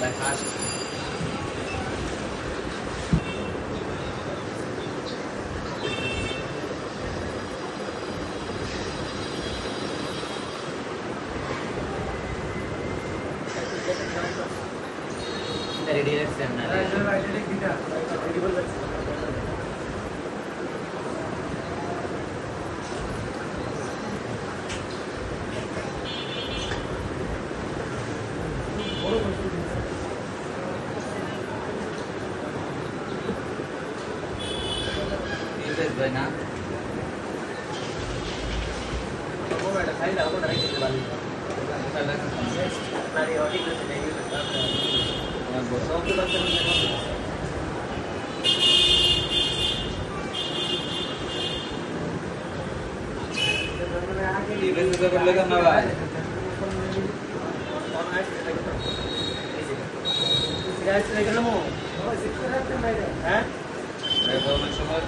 লেখা রেডি রাখছেন না ভাই না ওটা খাই দাও ওটা রেখে দিতে পারি নারী অনেক আছে নেই আর বসাও তো বাচ্চা না আগে লিখে দিতে করলে কেন ভাই গাইস লেগে নামো ওই সিস্টেম রাখতে বাইরে হ্যাঁ এই সময়